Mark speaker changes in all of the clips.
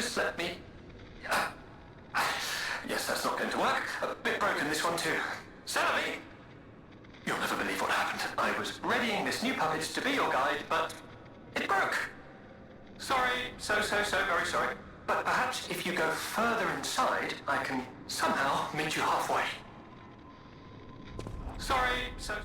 Speaker 1: just let me... Yes, that's not going to work. A bit broken, this one too. Sally! You'll never believe what happened. I was readying this new puppet to be your guide, but it broke. Sorry, so very sorry. But perhaps if you go further inside, I can somehow meet you halfway. Sorry, so...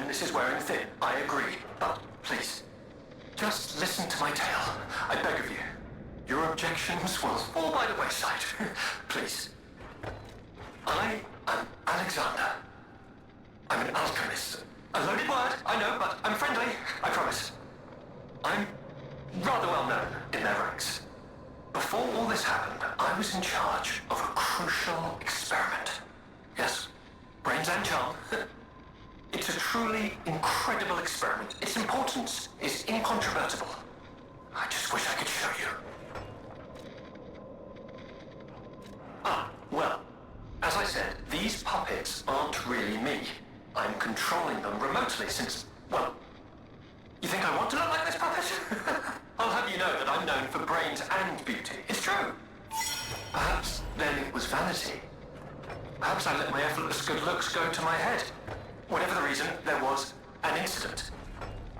Speaker 1: This is wearing thin. I agree. But please, just listen to my tale. I beg of you. Your objections will fall by the wayside. Please. I am Alexander. I'm an alchemist. A loaded word, I know, but I'm friendly. I promise. I'm rather well known in their ranks. Before all this happened, I was in charge of a crucial experiment. Yes, brains and charm. It's a truly incredible experiment. Its importance is incontrovertible. I just wish I could show you. Well, as I said, these puppets aren't really me. I'm controlling them remotely since, well, you think I want to look like this puppet? I'll have you know that I'm known for brains and beauty. It's true. Perhaps then it was vanity. Perhaps I let my effortless good looks go to my head. Whatever the reason, there was an incident.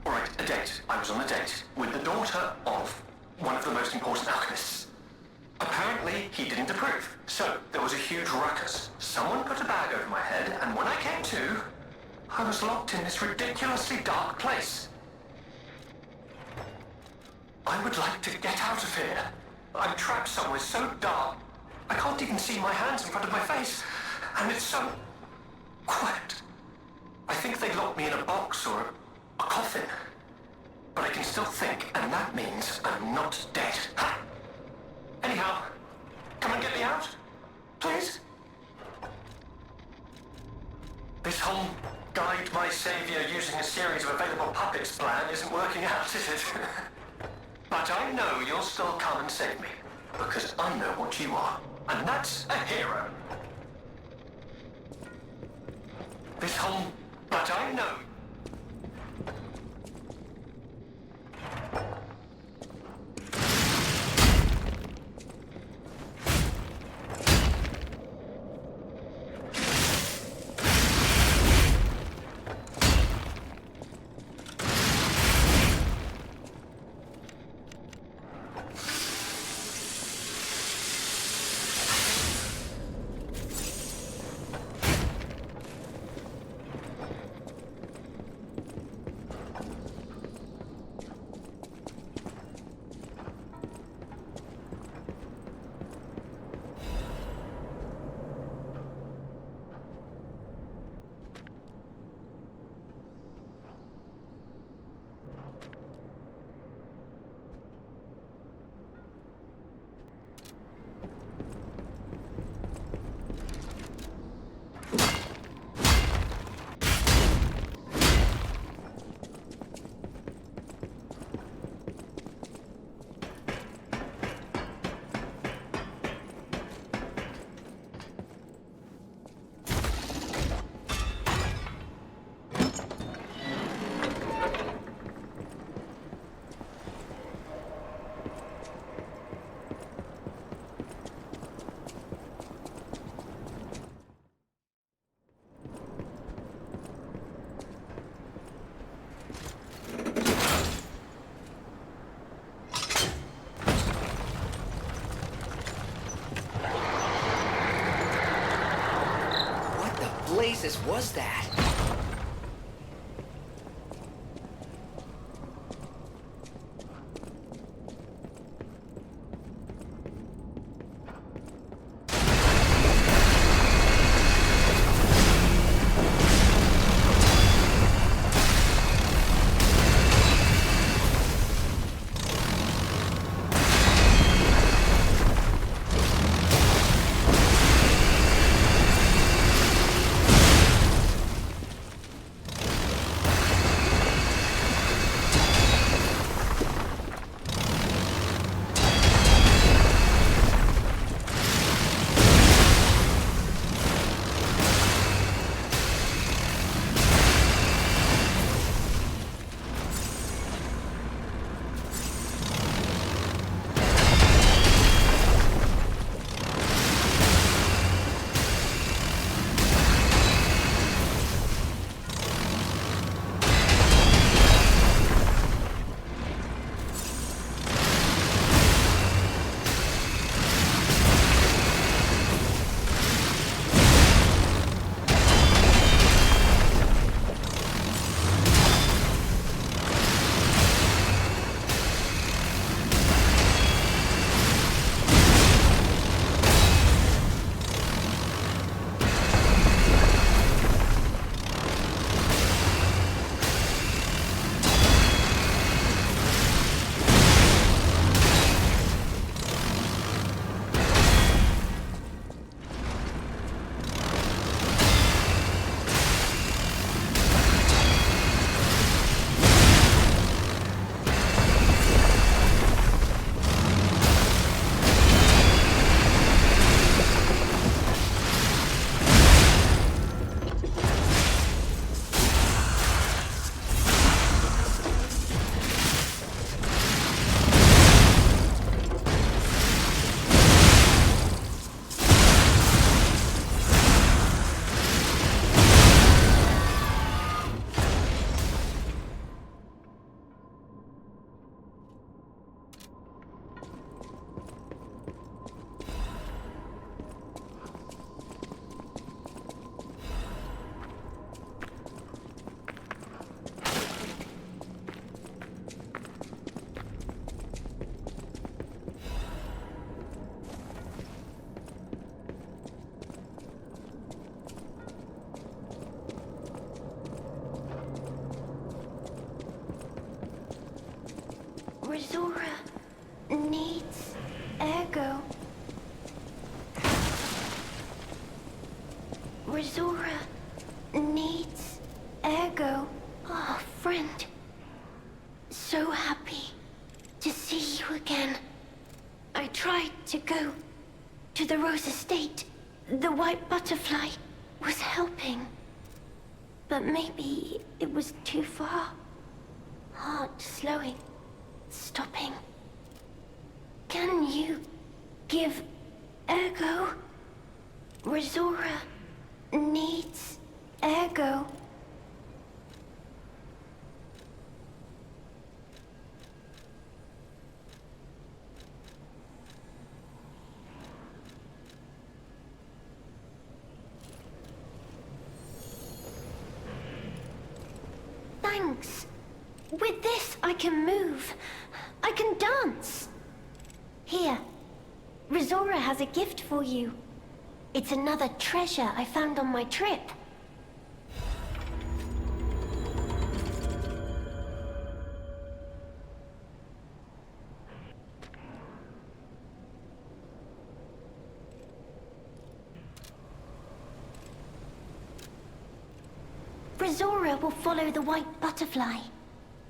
Speaker 1: All right, a date. I was on a date with the daughter of one of the most important alchemists. Apparently, he didn't approve. So, there was a huge ruckus. Someone put a bag over over my head, and when I came to, I was locked in this ridiculously dark place. I would like to get out of here. I'm trapped somewhere so dark, I can't even see my hands in front of my face, and it's so quiet. I think they locked me in a box or a coffin. But I can still think, and that means I'm not dead. Ha! Anyhow, come and get me out, please. This whole guide my savior using a series of available puppets plan isn't working out, is it? But I know you'll still come and save me, because I know what you are, and that's a hero. But I know.
Speaker 2: blazes was that?
Speaker 3: Rizora needs Ergo. Rizora needs Ergo. Oh, friend. So happy to see you again. I tried to go to the Rose Estate. The white butterfly was helping. But maybe it was too far. Heart slowing, stopping. Can you give Ergo? Rizora needs Ergo. Thanks. With this, I can move. I can dance. Here, Rizora has a gift for you. It's another treasure I found on my trip. Rizora will follow the white butterfly.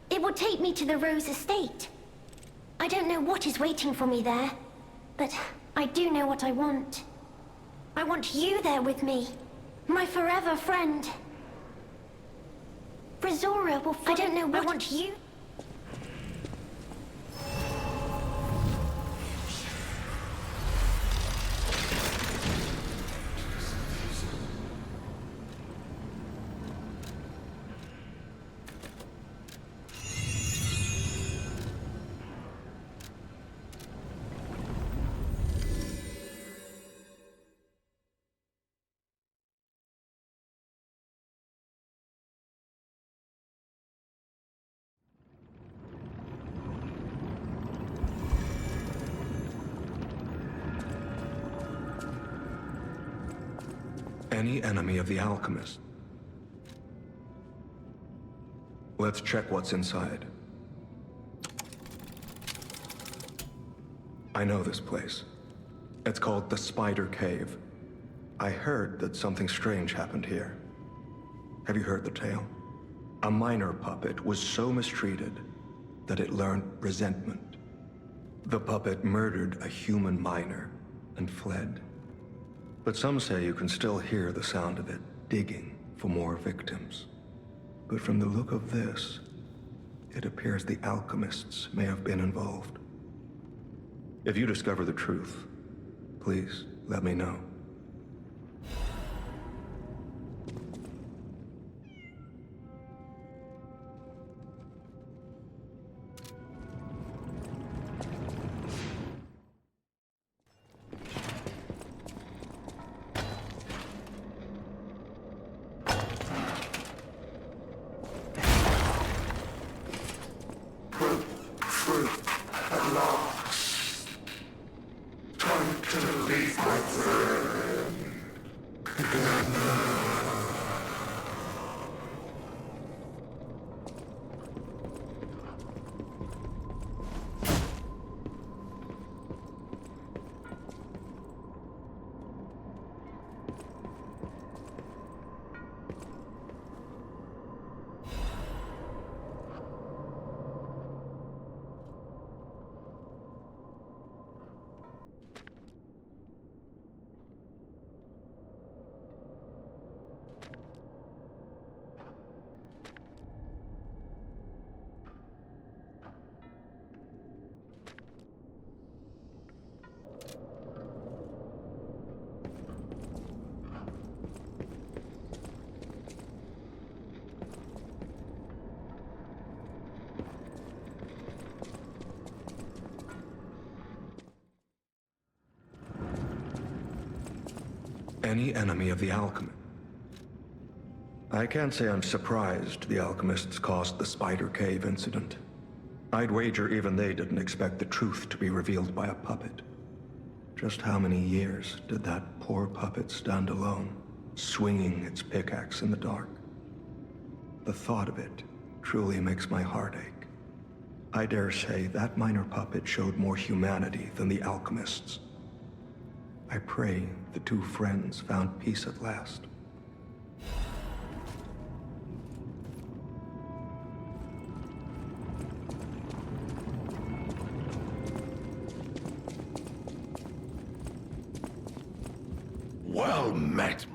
Speaker 3: It will take me to the Rose Estate. I don't know what is waiting for me there, but I do know what I want. I want you there with me, my forever friend. Rizora will follow... I don't know what... I want you...
Speaker 4: Any enemy of the alchemist. Let's check what's inside. I know this place. It's called the Spider Cave. I heard that something strange happened here. Have you heard the tale? A minor puppet was so mistreated that it learned resentment. The puppet murdered a human miner and fled. But some say you can still hear the sound of it digging for more victims. But from the look of this, it appears the alchemists may have been involved. If you discover the truth, please let me know. Any enemy of the alchemist. I can't say I'm surprised the alchemists caused the Spider Cave incident. I'd wager even they didn't expect the truth to be revealed by a puppet. Just how many years did that poor puppet stand alone, swinging its pickaxe in the dark? The thought of it truly makes my heart ache. I dare say that minor puppet showed more humanity than the alchemists. I pray the two friends found peace at last.
Speaker 5: Well met,